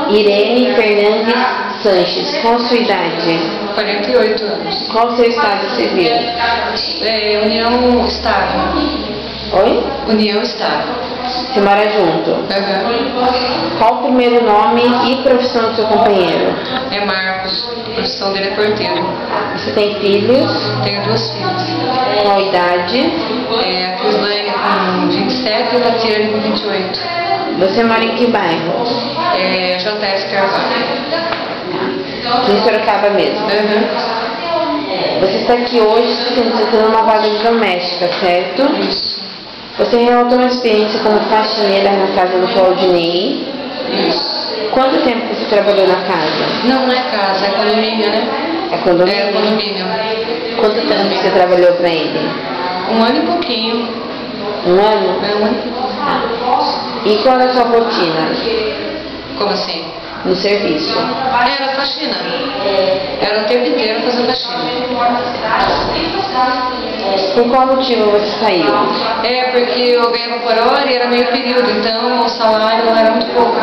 Irene Fernandes Sanches. Qual a sua idade? 48 anos. Qual o seu estado civil? União Estado. Oi? União Estado. Você mora junto? Uhum. Qual o primeiro nome e profissão do seu companheiro? É Marcos. A profissão dele é porteiro. Você tem filhos? Tenho 2 filhas. Qual a idade? A Crislane com 27 e a Latiane com 28. Você mora em que bairro? JS Carvalho. Em Sorocaba mesmo. Uhum. Você está aqui hoje solicitando uma vaga de doméstica, certo? Isso. Você relatou uma experiência como faxineira na casa do Claudinei. Isso. Quanto tempo você trabalhou na casa? Não é casa, é condomínio, né? É condomínio? É condomínio. Quanto tempo você trabalhou para ele? 1 ano e pouquinho. 1 ano? É 1 ano e pouquinho. E qual é a sua rotina Como assim? no serviço? Era faxina. Era o tempo inteiro fazendo faxina. Por qual motivo você saiu? Porque eu ganhava por hora e era meio período, então o salário era muito pouco.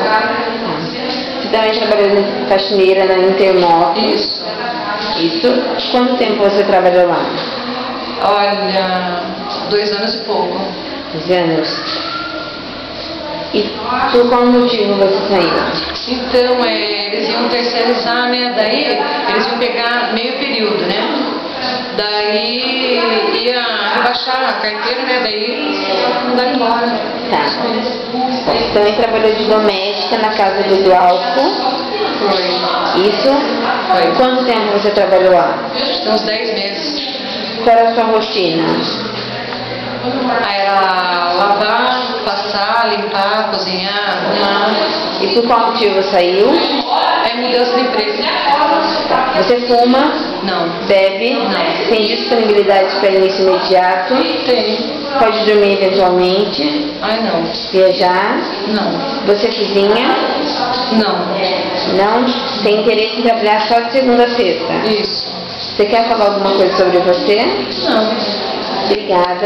Você também trabalhou de faxineira na Intermoto? Isso. Isso. Quanto tempo você trabalhou lá? Olha, 2 anos e pouco. 2 anos. E por qual motivo você saiu? Então, eles iam terceirizar, né? Daí eles iam pegar meio período, né? Daí ia rebaixar a carteira, né? Daí mandaram embora. Tá. Você também trabalhou de doméstica na casa do Glauco? Foi. Isso? Foi. Quanto tempo você trabalhou lá? Tem uns 10 meses. Qual era a sua rotina? Era lavar, passar, limpar, cozinhar, arrumar. E por qual motivo saiu? Mudança de emprego. Você fuma? Não. Bebe? Não. Tem disponibilidade para início imediato? Tem. Pode dormir eventualmente? Ai, não. Viajar? Não. Você cozinha? Não. Não? Tem interesse em trabalhar só de segunda a sexta? Isso. Você quer falar alguma coisa sobre você? Não. Obrigada.